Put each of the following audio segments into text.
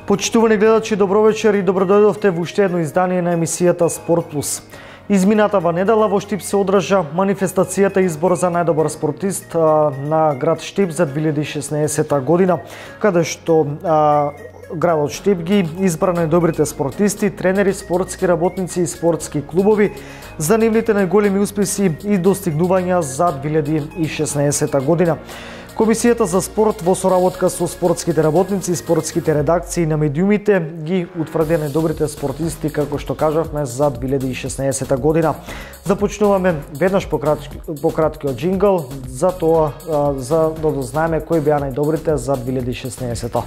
Почитувани гледачи, добро вечер и добродојдовте во уште едно издание на емисијата Спорт Плюс. Изминатава недела во Штип се одржа манифестацијата избор за најдобар спортист на град Штип за 2016 година, каде што градот Штип ги избра најдобрите спортисти, тренери, спортски работници и спортски клубови за нивните најголеми успеси и достигнувања за 2016 година. Комисијата за спорт во соработка со спортските работници и спортските редакции на медиумите ги утврди најдобрите спортисти, како што кажавме, за 2016 година. Започнуваме веднаш по краткиот джингл за тоа, за да дознаеме кои беа најдобрите за 2016.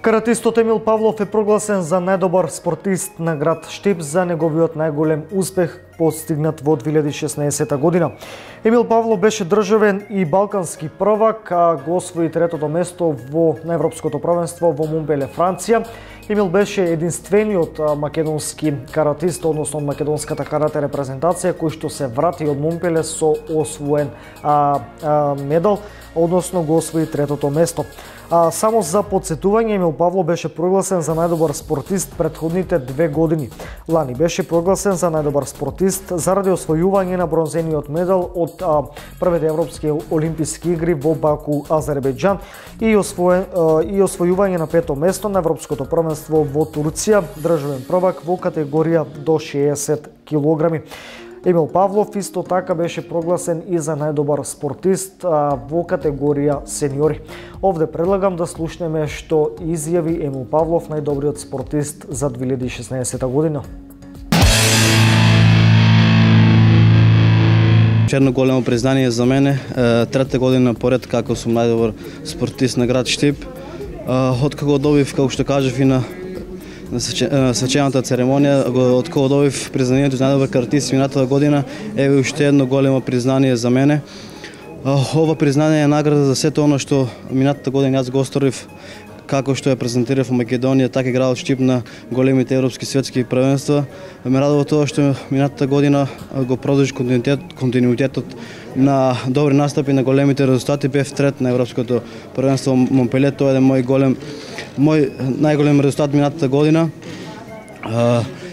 Каратистот Емил Павлов е прогласен за најдобар спортист на град Штип за неговиот најголем успех постигнат во 2016 година. Емил Павлов беше државен и балкански првак, а го освои третото место на Европското првенство во Монпеле, Франција. Емил беше единствениот македонски каратист, односно македонската карате репрезентација, кој што се врати од Монпеле со освоен медал, односно го освои третото место. Само за подсетување, Емил Павлов беше прогласен за најдобар спортист предходните 2 години. Лани беше прогласен за најдобар спортист заради освојување на бронзениот медал од првите европски олимписки игри во Баку, Азербејџан и освојување на 5-то место на Европското првенство во Турција, државен првак во категорија до 60 килограми. Емил Павлов исто така беше прогласен и за најдобар спортист во категорија сениори. Овде предлагам да слушнеме што изјави Емил Павлов, најдобриот спортист за 2016 година. Едно големо признание за мене, трета година поред како сум најдобар спортист на град Штип. Откако добив, како што кажав и на свечената церемонија, откако добив признанието за најдобар каратист минатата година, еве уште едно големо признание за мене. Ова признание е награда за сето оно што минатата година јас го осторив, како што ја презентирав во Македонија, така и градот Штип на големите европски светски првенства. Ме радува тоа што минатата година го продолжи континуитетот на добри настапи, на големите резултати. Бев трет на европското првенство во Монпеле. Тоа е мој најголем резултат минатата година.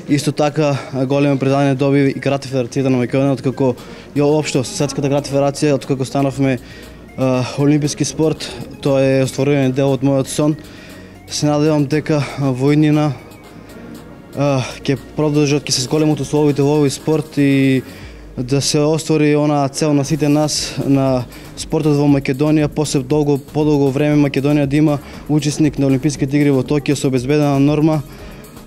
Исто така големо признание доби и Карате федерацијата на Македонија, откако и општо светската карате федерација, откако станавме олимписки спорт. Тоа е остварување дел од мојот сон. Се надевам дека во иднина ќе продолжат, ќе се зголемат условите во овој спорт и да се оствари она цел на сите нас, на спортот во Македонија, после подолго време Македонија да има учесник на Олимписките игри во Токио со обезбедена норма.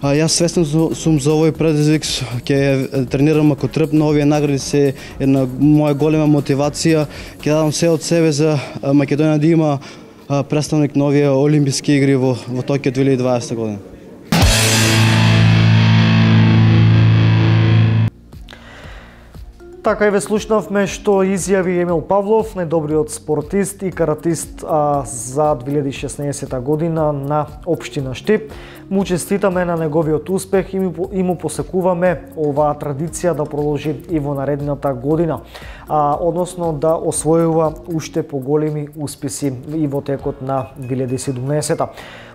Јас свесен сум за овој предизвик, ќе тренирам ако трпна. Овие награди се една моја голема мотивација. Ќе дадам се од себе за Македонија да има представник на овие Олимписки игри во Токио 2020 година. Така и ве слушнавме што изјави Емил Павлов, најдобриот спортист и каратист за 2016 година на општина Штип. Му честитаме на неговиот успех и му посекуваме оваа традиција да продолжи и во наредната година, односно да освојува уште поголеми успеси и во текот на 2017.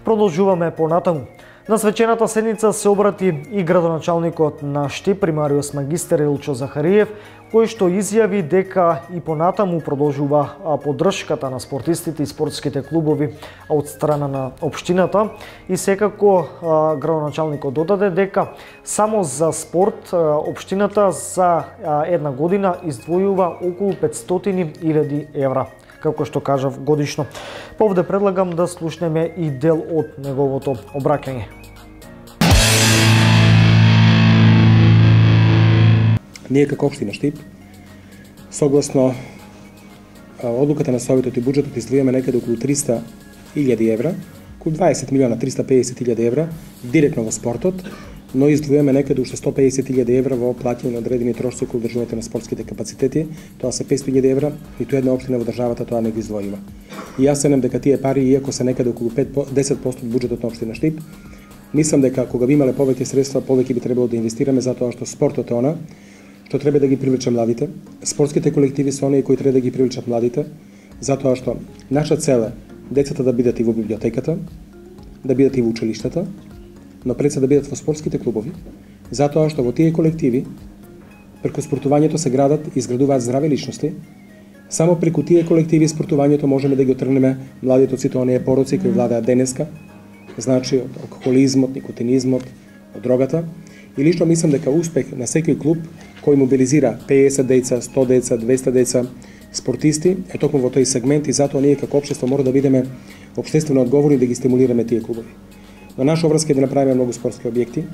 Продолжуваме понатаму. На свечената седница се обрати и градоначалникот на Штип, примариус магистер Илчо Захариев, кој што изјави дека и понатаму продолжува поддршката на спортистите и спортските клубови од страна на општината и секако градоначалникот додаде дека само за спорт општината за една година издвојува околу 500.000 евра, како што кажав, годишно. Повде предлагам да слушнеме и дел од неговото обраќање. Ние како општина Штип, согласно одлуката на Советот и буџетот издвојаме некаде околу 300.000 евра, околу 20 милиона 350.000 евра директно во спортот, но издвојаме некаде уште 150.000 евра во плаќање на одредени трошоци околу држување на спортските капацитети. Тоа се 500.000 евра, ниту една општина во државата тоа не ги издвојува. И јас сенам дека тие пари, иако се некаде околу 10% од буџетот на општина Штип, мислам дека кога би имале повеќе средства, повеќе би требало да инвестираме, затоа што спортот е она што треба да ги привлече младите. Спортските колективи се оние кои треба да ги привлечат младите, затоа што наша цел е децата да бидат и во библиотеката, да бидат и во училиштата, но пред се да бидат во спортските клубови, затоа што во тие колективи преку спортувањето се градат и изградуваат здрави личности. Само преку тие колективи спортувањето можеме да ги отргнеме младите од сите оние пороци кои владеат денеска, значи од алкохолизмот, никотинизмот, од дрогата. И лично мислам дека успех на секој клуб кој мобилизира 50 деца, 100 деца, 200 деца спортисти е токму во тој сегмент, и затоа ние како општество мора да бидеме општествено одговорни да ги стимулираме тие клубови. На наша обврска е да направиме многу спортски објекти.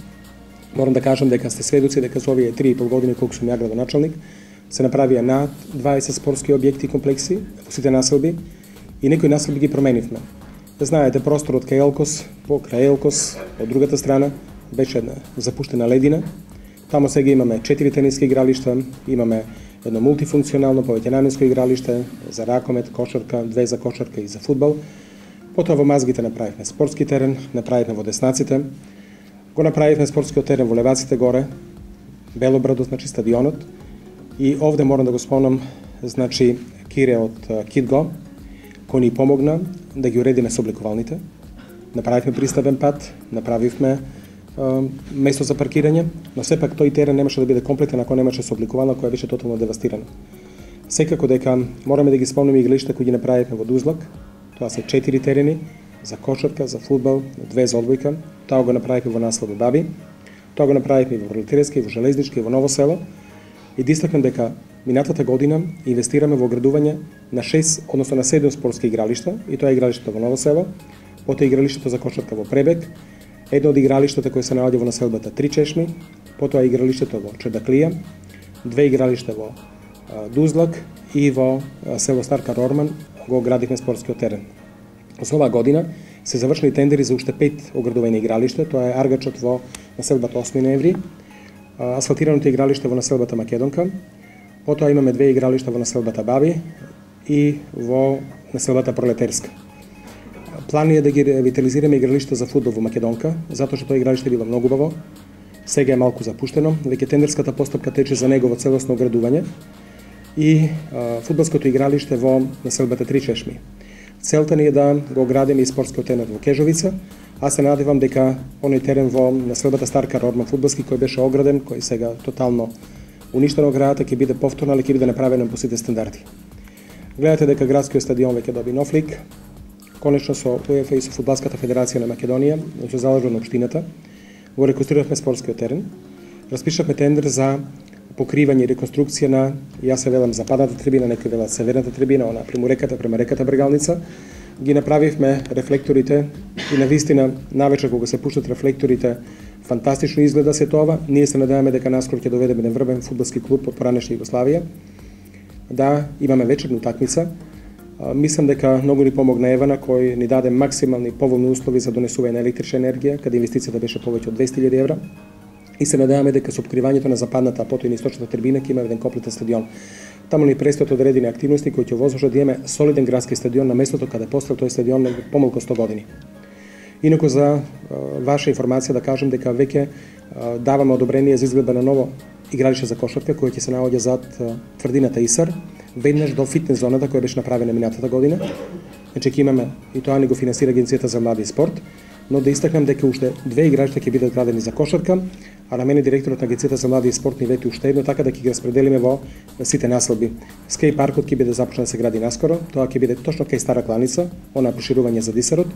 Морам да кажам дека сте сведоци дека за овие 3,5 години колку сум ја градоначалник се направија над 20 спортски објекти и комплекси во сите населби, и некои населби ги променивме. Знаете, просторот кај Елкос, покрај Елкос, од другата страна беше една запуштена ледина. Тамо сега имаме 4 тениски игралишта, имаме едно мултифункционално повеќенамensко игралиште за ракомет, кошарка, 2 за кошарка и за фудбал. Потоа во мазгите направивме спортски терен, направивме во Деснаците, го направивме спортскиот терен во Леваците горе, Белобрадот, значи стадионот. И овде морам да го спомнам, значи Кире од Китго, кој ни помогна да ги уредиме собликувалните. Направивме приставен пат, направивме место за паркирање, но сепак тој терен немаше да биде комплетен ако немаше собликувална која беше тотално девастирана. Секако дека мораме да ги спомнеме игралишта кои ги направивме во Дузлак. Тоа се 4 терени за кошарка, за фудбал, 2 за одбојка. Тоа го направивме во населба Баби. Тоа го направивме и во Пролетарски, и во Железнички, и во Ново село. И да истакнем дека минатата година инвестираме во градување на 6, односно на 7 спортски игралишта, и тоа е игралиштето во Ново село, потоа игралиштето за кошарка во Пребег, едно од игралиштата кои се наоѓа во населбата Три чешми, потоа игралиштето во Чедаклија, 2 игралишта во Дузлак и во село Старка Рорман го градивме спортскиот терен. За оваа година се завршени тендери за уште 5 оградување игралишта, тоа е Аргачот во населбата 8 ноември, асфалтираното игралиште во населбата Македонка, потоа имаме 2 игралишта во населбата Баби и во населбата Пролетарска. План е да ги ревитализираме игралишта за фудбал во Македонка, затоа што тоа игралиште било многу убаво. Сега е малку запуштено, веќе тендерската постапка тече за негово целосно оградување и фудбалското игралиште во населбата Три чешми. Целта ни е да го градиме и спортскиот терен во Кежовица. Аз се надевам дека оној терен во населбата Старка Рорман фудбалски кој беше ограден, кој сега тотално уништен од градата, ќе биде повторно, али ќе биде направен по сите стандарди. Гледате дека градскиот стадион веќе доби нов лик. Конечно со УЕФА и со Фудбалската федерација на Македонија, со залажба на општината, го реконструиравме спортскиот терен. Распишавме тендер за покривање и реконструкција на, јас се велам, западната трибина, некои велат северната трибина, она према реката Бргалница. Ги направивме рефлекторите и навистина навечер кога се пуштат рефлекторите, фантастично изгледа се тоа. Ние се надеваме дека наскоро ќе доведеме еден врбен фудбалски клуб од поранешна Југославија. Да, имаме вечерна утакмица. Мислам дека многу ни помогна Евана, кој ни даде максимални поволни услови за донесување на електрична енергија, каде инвестицијата беше повеќе од 200.000 евра. И се надеваме дека со откривањето на западната, а потоа и на источната трибина ќе има еден комплетен стадион. Таму ни престојат одредени активности кои ќе возможат да имаме солиден градски стадион на местото каде постал тој стадион помалку 100 години. Инаку за ваша информација да кажам дека веќе даваме одобрение за изградба на ново игралиште за кошарка кој ќе се наоѓа зад тврдината Исар, веднаш до фитнес зоната која беше направена минатата година. Значи ќе имаме и тоа ни го финансира Агенцијата за млади и спорт, но да истакнем дека уште 2 игралишта ќе бидат градени за кошарка, а на мене директорот на Агенцијата за млади и спорт ни вети уште едно, така да ќе ги распределиме во сите населби. Скеј паркот ќе биде започнат да се гради наскоро, тоа ќе биде точно кај Стара Кланица, она проширување за Дисарот.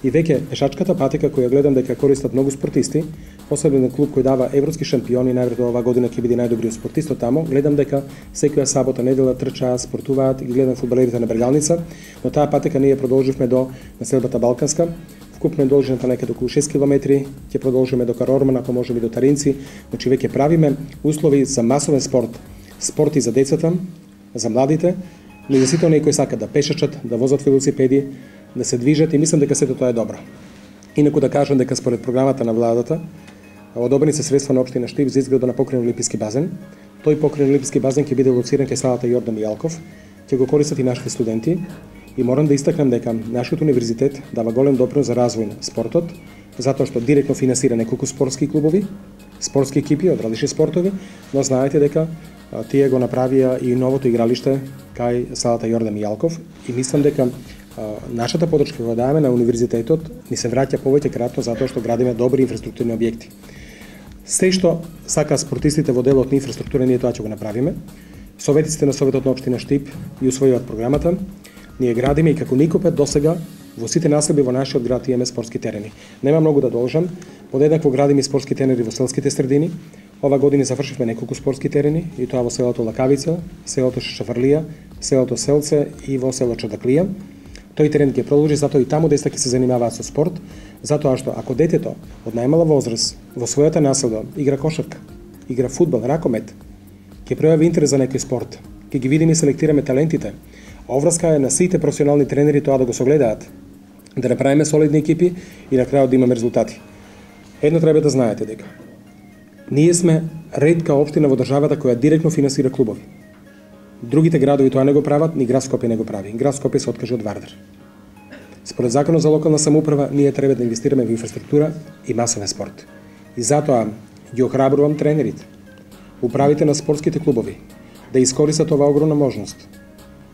И веќе пешачката патека која гледам дека користат многу спортисти, посебно клуб кој дава европски шампиони, најверојатно оваа година ќе биде најдобриот спортист од таму. Гледам дека секоја сабота, недела трчаат, спортуваат и гледам фудбалерите на Бргалница, но таа патека ние продолживме до населбата Балканска. Вкупно е должината некаде околу 6 километри, ќе продолжиме до Карорман, ако можеме и до Таринци. Значи веќе правиме услови за масовен спорт, спорт и за децата, за младите, но и за сите оние кои сакат да пешачат, да возат велосипеди, да се движат и мислам дека сето тоа е добро. Инаку да кажам дека според програмата на владата одобрени се средства на општина Штип за изграда на покрен олимписки базен. Тој покрен олимписки базен ќе биде лоциран кај салата Јордан Мијалков, ќе го користат и нашите студенти и морам да истакнам дека нашиот универзитет дава голем допринос за развој на спортот, затоа што директно финансира неколку спортски клубови, спортски екипи од различни спортови, но знаете дека тие го направија и новото игралиште кај салата Јордан Мијалков и мислам дека нашата подршка која даваме на универзитетот ни се враќа повеќе кратно затоа што градиме добри инфраструктурни објекти. Се што сака спортистите во делот на инфраструктура, ние тоа ќе го направиме. Советниците на Советот на општина Штип и усвојуваат програмата. Ние градиме и како никопет досега во сите населби во нашиот град имаме спортски терени. Нема многу да должам, подеднакво градиме спортски терени во селските средини. Ова година завршивме неколку спортски терени и тоа во селото Лакавица, селото Шашафрлија, селото Селце и во село Чадаклија. Тој терен ќе продолжи, затоа и таму деца ќе се занимаваат со спорт, затоа што ако детето од најмала возраст во својата населба игра кошарка, игра фудбал, ракомет, ќе пројави интерес за некој спорт, ќе ги видиме и селектираме талентите. Овраска е на сите професионални тренери тоа да го согледаат, да направиме солидни екипи и на крајот да имаме резултати. Едно треба да знаете дека ние сме ретка општина во државата која директно финансира клубови. Другите градови тоа не го прават, ни град Скопје не го прави. Град Скопје се откаже од Вардар. Според Законот за локална самоуправа, ние треба да инвестираме во инфраструктура и масовен спорт. И затоа ги охрабрувам тренерите, управите на спортските клубови, да искористат оваа огромна можност.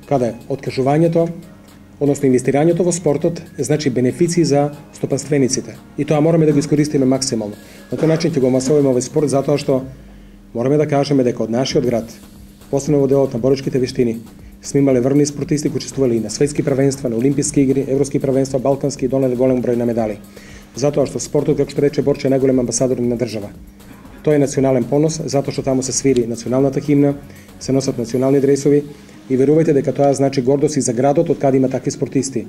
Каде откажувањето, односно инвестирањето во спортот, значи бенефиции за стопанствениците. И тоа мораме да го искористиме максимално. На тој начин ќе го масовиме овој спорт, затоа што мораме да кажеме дека од нашиот град, посебно во делот на боречките вештини, сме имале врвни спортисти кои учествувале и на светски правенства, на олимписки игри, европски правенства, балкански и донеле голем број на медали. Затоа што спортот, како што рече Борче, е најголем амбасадор на држава. Тој е национален понос, затоа што таму се свири националната химна, се носат национални дресови и верувајте дека тоа значи гордост и за градот од каде има такви спортисти.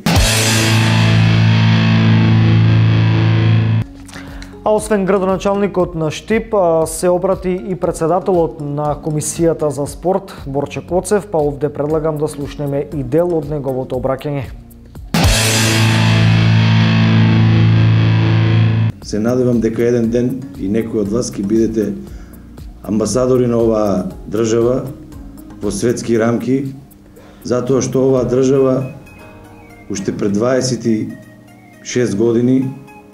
А освен градоначалникот на Штип, се обрати и председателот на Комисијата за спорт, Борче Коцев, па овде предлагам да слушнеме и дел од неговото обраќање. Се надевам дека еден ден и некој од вас ќе бидете амбасадори на оваа држава во светски рамки, затоа што оваа држава уште пред 26 години,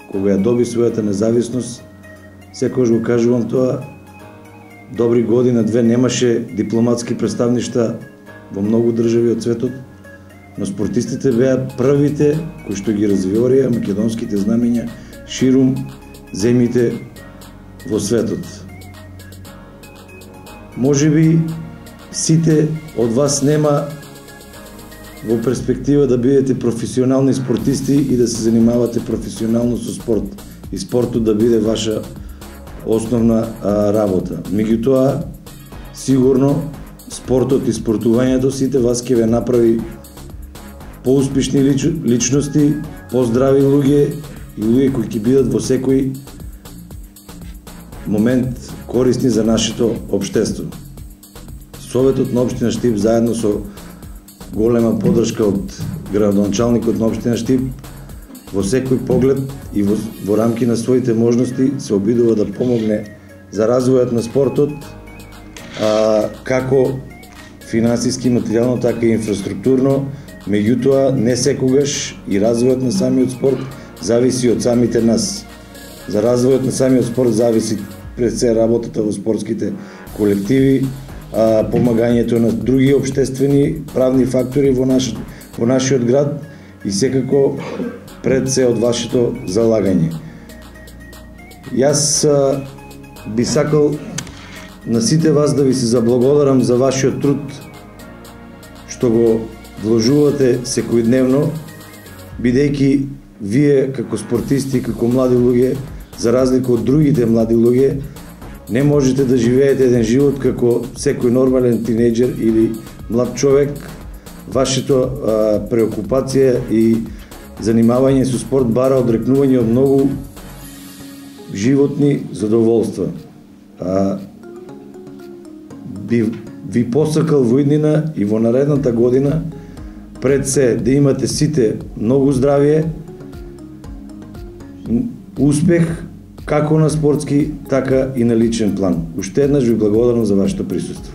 кога ја доби својата независност, секогаш го кажувам тоа, добри година две немаше дипломатски представништа во многу држави од светот, но спортистите беа првите кои што ги развиорија македонските знамења ширум земјите во светот. Можеби сите од вас нема во перспектива да бидете професионални спортисти и да се занимавате професионално со спорт и спортот да биде ваша основна работа. Меѓутоа, сигурно спортот и спортувањето сите вас ќе ве направи поуспешни личности, поздрави луѓе и луѓе кои ќе бидат во секој момент корисни за нашето општество. Советот на општина Штип заедно со голема подршка од градоначалникот на општина Штип во секој поглед и во рамки на своите можности се обидува да помогне за развојот на спортот, како финансиски, материјално, така и инфраструктурно. Меѓутоа, не секогаш и развојот на самиот спорт зависи од самите нас. За развојот на самиот спорт зависи пред се работата во спортските колективи, помагањето на други општествени правни фактори во нашиот град и секако пред се од вашето залагање. Јас би сакал на сите вас да ви се заблагодарам за вашиот труд што го вложувате секојдневно, бидејќи вие како спортисти, како млади луѓе, за разлика од другите млади луѓе, не можете да живеете еден живот како секој нормален тинејџер или млад човек. Вашето преокупација и занимавање со спорт бара одрекнување од многу животни задоволства. ви посакал во иднина и во наредната година пред се да имате сите многу здравие, успех како на спортски, така и на личен план. Уште еднаш ви благодарам за вашето присуство.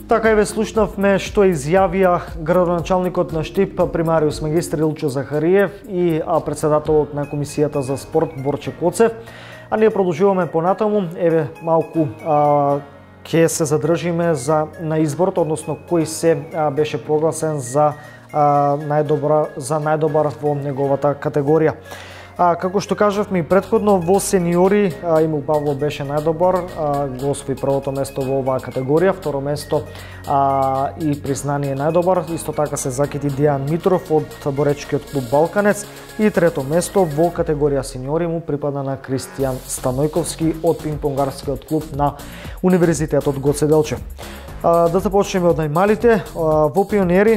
Така и ве слушнавме што изјавија градоначалникот на Штип, примариус магистар Илчо Захариев и председателот на Комисијата за спорт Борче Коцев. А ние продолжуваме понатаму, еве малку ќе се задржиме на изборот, односно кој се беше прогласен за најдобар во неговата категорија. Како што кажавме и претходно, во сениори Емил Павлов беше најдобар, го освои првото место во оваа категорија, второ место и признание најдобар, исто така се закити Дијан Митров од боречкиот клуб Балканец и трето место во категорија сениори му припадна на Кристијан Станојковски од пинг-понгарскиот клуб на Универзитетот Гоце Делчев. Да започнеме од најмалите. Во пионери,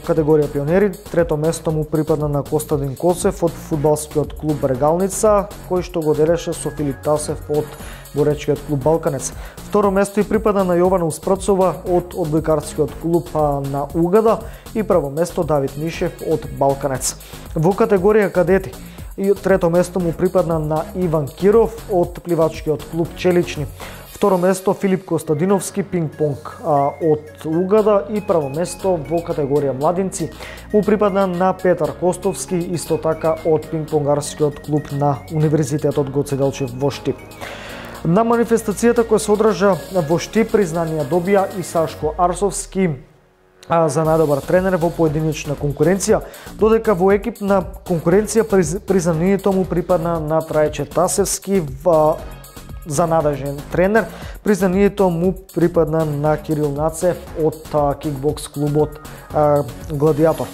категорија пионери, трето место му припадна на Костадин Коцев од фудбалскиот клуб Регалница, кој што го делеше со Филип Тасев од боречкиот клуб Балканец. Второ место и припадна на Јована Успрцова од одбојкарскиот клуб на Угада и прво место Давид Мишев од Балканец. Во категорија кадети, трето место му припадна на Иван Киров од пливачкиот клуб Челични. Второ место Филип Костадиновски, пинг-понг од Угада и прво место во категорија младинци му припадна на Петар Костовски, исто така од пинг-понгарскиот клуб на Универзитетот Гоце Делчев во Штип. На манифестацијата која се одржа во Штип признанија добија и Сашко Арсовски за најдобар тренер во поединечна конкуренција, додека во екипна конкуренција признанието му припадна на Трајче Тасевски за надежен тренер. Признанието му припадна на Кирил Нацев од кикбокс клубот Гладиатор.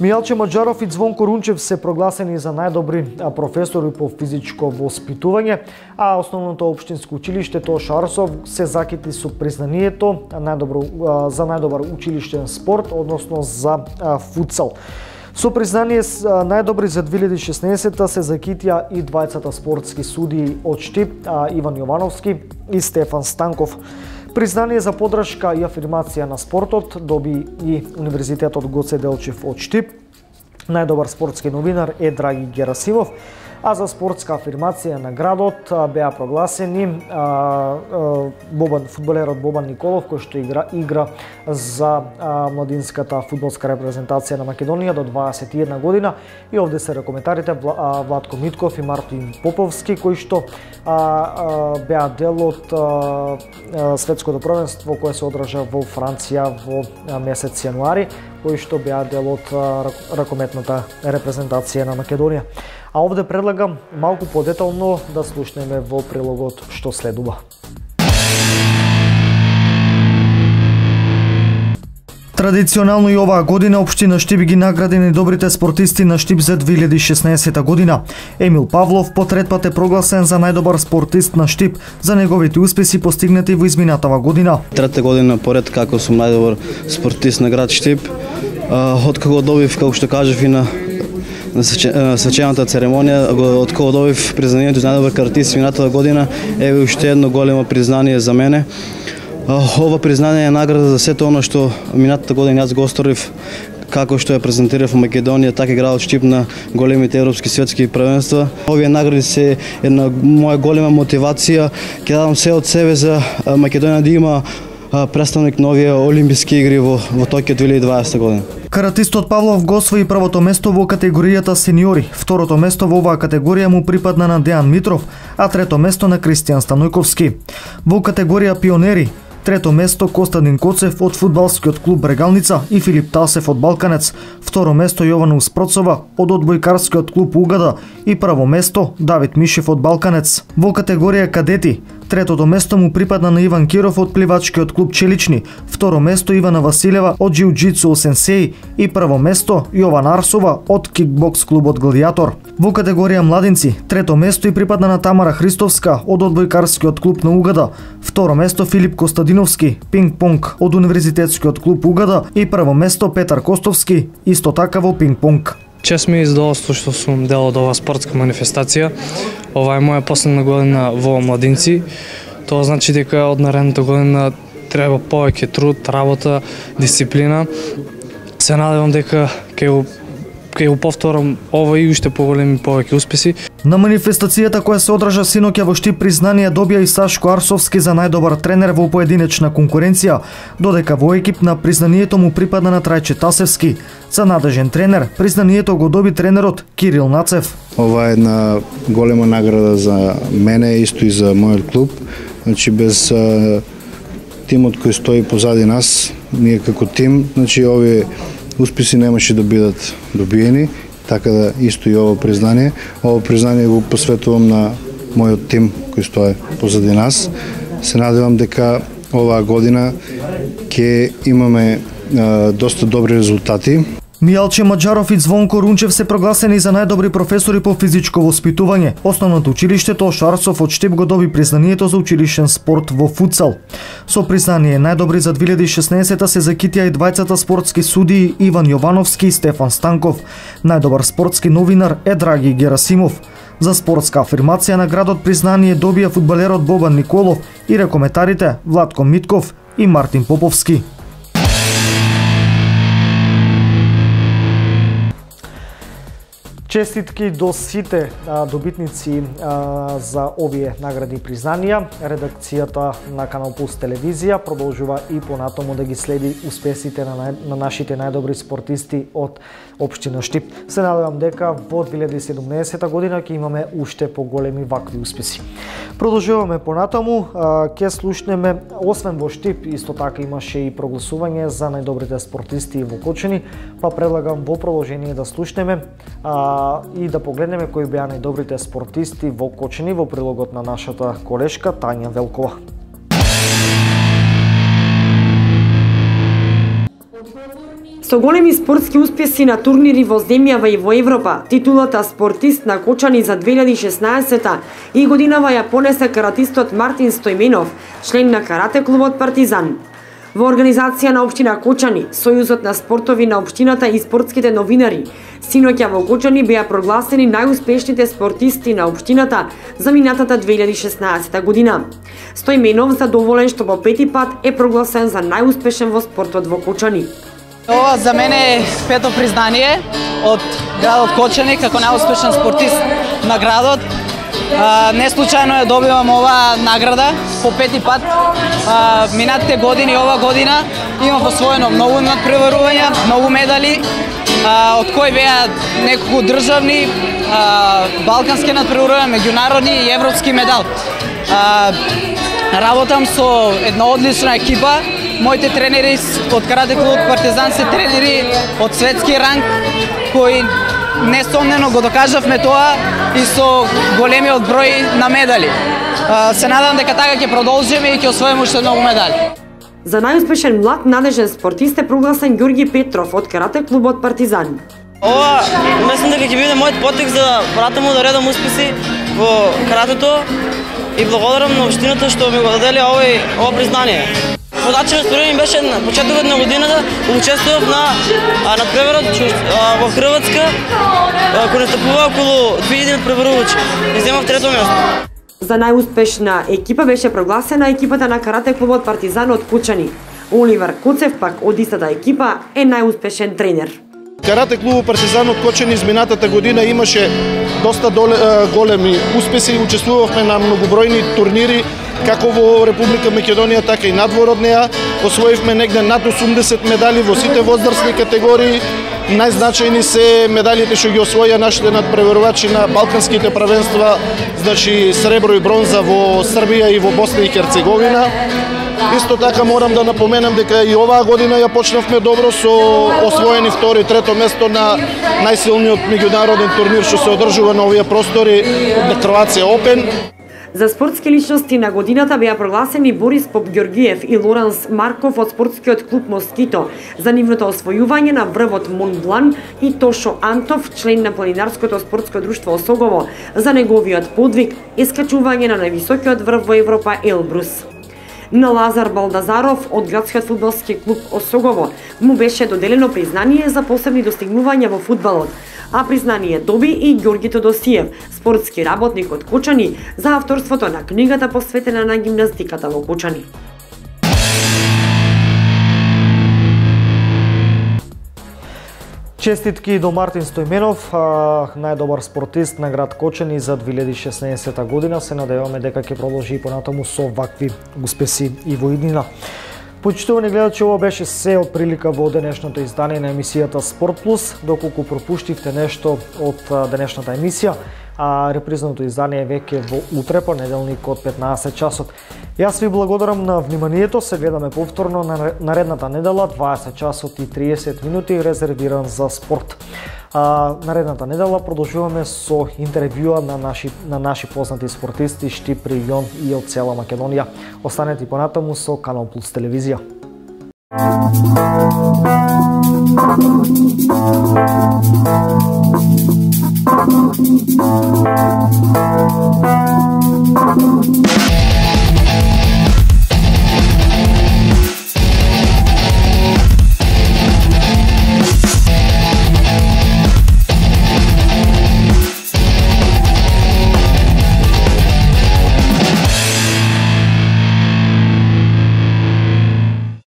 Мијалче Маџаров и Звонко Рунчев се прогласени за најдобри професори по физичко воспитување, а основното општинско училиште Тоша Арсов се закити со признанието за најдобар училиштен спорт, односно за футсал. Со признание најдобри за 2016 се закитија и двајцата спортски судии од Штип, Иван Јовановски и Стефан Станков. Признание за подршка и афирмација на спортот доби и Универзитетот Гоце Делчев од Штип. Најдобар спортски новинар е Драги Герасимов, а за спортска афирмација на градот беа прогласени фудбалерот Бобан Николов, кој што игра за младинската фудбалска репрезентација на Македонија до 21 година, и овде се рекоментарите Владко Митков и Мартин Поповски, кои што беа дел од светското првенство кое се одржа во Франција во месец јануари, кои што беа дел од ракометната репрезентација на Македонија. А овде предлагам малку подетално да слушнеме во прилогот што следува. Традиционално и оваа година општина Штип ги награди најдобрите спортисти на Штип за 2016 година. Емил Павлов по трет пат е прогласен за најдобар спортист на Штип за неговите успеси постигнати во изминатава година. Трета година поред како сум најдобар спортист на град Штип. Откако добив, како што кажав, и на свечената церемонија, откако добив признанието за најдобар картист минатата година, еве уште едно големо признание за мене. Ова признание е награда за сето оно што минатата година јас го осторив, како што ја презентирав во Македонија, така и градот Штип на големите европски светски првенства. Овие награди се една моја голема мотивација. Ќе дадам се од себе за Македонија да има представник на овие олимписки игри во Токио 2020 година. Каратистот Павлов го освои првото место во категоријата сениори. Второто место во оваа категорија му припадна на Дејан Митров, а трето место на Кристијан Станојковски. Во категорија пионери, трето место Костадин Коцев од фудбалскиот клуб Регалница и Филип Тасев од Балканец. Второ место Јована Успроцова од одбојкарскиот клуб Угада и прво место Давид Мишев од Балканец. Во категорија кадети, третото место му припадна на Иван Киров од пливачкиот клуб Челични, второ место Ивана Василева од Џиу-џитсу Сенсеј и прво место Јована Арсова од кикбокс клубот Гладиатор. Во категорија младинци, трето место и припадна на Тамара Христовска од одбојкарскиот клуб на Угада, второ место Филип Костадиновски, пинг-понг од Универзитетскиот клуб Угада и прво место Петар Костовски, исто така во пинг-понг. Чест ми е задоволство што сум дел од оваа спортска манифестација. Ова е моја последна година во Младинци. Тоа значи дека од наредната година треба повеќе труд, работа, дисциплина. Се надевам дека ќе го повторам ова и уште поголеми повеќе успеси. На манифестацијата која се одржа синоќа во Штип признание добија и Сашко Арсовски за најдобар тренер во поединечна конкуренција, додека во екип на признанието му припадна на Трајче Тасевски. За надежен тренер признанието го доби тренерот Кирил Нацев. Ова е една голема награда за мене, исто и за мојот клуб. Значи без тимот кој стои позади нас, ние како тим, значи овие успеси немаше да бидат добиени, така да исто и ово признание. Ово признание го посветувам на мојот тим кој стои позади нас. Се надевам дека оваа година ќе имаме доста добри резултати. Мијалче Маџаров и Звонко Рунчев се прогласени за најдобри професори по физичко воспитување. Основното училиште Тошо Арсов од Штип го доби признанието за училишен спорт во футсал. Со признание најдобри за 2016 се закитија и двајцата спортски судии Иван Јовановски и Стефан Станков. Најдобар спортски новинар е Драги Герасимов. За спортска афирмација на градот признание добија фудбалерот Бобан Николов и рекометарите Владко Митков и Мартин Поповски. Честитки до сите добитници за овие награди и признанија. Редакцијата на Канал Плюс телевизија продолжува и понатаму да ги следи успесите на нашите најдобри спортисти од општина Штип. Се надевам дека во 2017 година ќе имаме уште поголеми вакви успеси. Продолжуваме понатаму, ќе слушнеме, освен во Штип, исто така имаше и прогласување за најдобрите спортисти во Кочани, па предлагам во продолжение да слушнеме и да погледнеме кои беа најдобрите спортисти во Кочани во прилогот на нашата колешка Тања Велкова. Со големи спортски успеси на турнири во земјава и во Европа, титулата спортист на Кочани за 2016 и годинава ја понесе каратистот Мартин Стојменов, член на карате клубот Партизан. Во организација на општина Кочани, Сојузот на спортови на општината и спортските новинари, синоќа во Кочани беа прогласени најуспешните спортисти на општината за минатата 2016 година. Стојменов задоволен што по пети пат е прогласен за најуспешен во спортот во Кочани. Ова за мене е пето признание од градот Кочани како најуспешен спортист на градот. Не случајно ја добивам оваа награда по пети пат. Минатите години, ова година имам освоено многу надпреварувања, многу медали, од кои беа неколку државни, балкански надпреварувања, меѓународни и европски медал. Работам со една одлична екипа. Моите тренери од карате клубот Партизан се тренери од светски ранг кои несомнено го докажавме тоа и со големиот број на медали. Се надам дека така ќе продолжиме и ќе освоиме уште многу медали. За најуспешен млад надежен спортист е прогласен Ѓорги Петров од карате клубот Партизан. Ова мислам дека ќе биде мојот потек за братам да редам успеси во каратето и благодарам на општината што ми го дадели ова признание. Подачено според ми беше на почетокот на годината, учествував на надпреварот во Хрватска, кој настапува околу 2000 надпреварувачи и земав трето место. За најуспешна екипа беше прогласена екипата на карате клубот Партизан од Кучани. Оливер Куцев пак од истата екипа е најуспешен тренер. Карате клубот Партизан од Кочани изминатата година имаше доста големи успеси, учествувавме на многобројни турнири како во Република Македонија, така и надвор од неа. Освоивме негде над 80 медали во сите возрастни категории. Најзначајни се медалите што ги освоја нашите надпреварувачи на балканските правенства, значи сребро и бронза во Србија и во Босна и Херцеговина. Исто така морам да напоменам дека и оваа година ја почнавме добро со освоени второ и трето место на најсилниот меѓународен турнир што се одржува на овие простори, на Кроација Опен. За спортски личности на годината беа прогласени Борис Попѓоргиев и Лоранс Марков од спортскиот клуб Москито за нивното освојување на врвот Монблан и Тошо Антов, член на планинарското спортско друштво Осогово, за неговиот подвиг искачување на највисокиот врв во Европа Елбрус. На Лазар Балдазаров од градскиот фудбалски клуб Осогово му беше доделено признание за посебни достигнувања во фудбалот, а признание доби и Ѓорги Тодосиев, спортски работник од Кочани, за авторството на книгата посветена на гимнастиката во Кочани. Честитки до Мартин Стојменов, најдобар спортист на град Кочани за 2016 година. Се надеваме дека ќе продолжи и понатаму со вакви успеси и во иднина. Почитувани гледачи, ова беше се од прилика во денешното издание на емисијата Спорт Плюс. Доколку пропуштивте нешто од денешната емисија, репризното издание е веќе во утре, понеделник од 15 часот. Јас ви благодарам на вниманието, се гледаме повторно на наредната недела, 20 часот и 30 минути, резервиран за спорт. Наредната недела продолжуваме со интервјуа на наши познати спортисти Штип регион и од цела Македонија. Останете понатаму со Канал Плюс телевизија.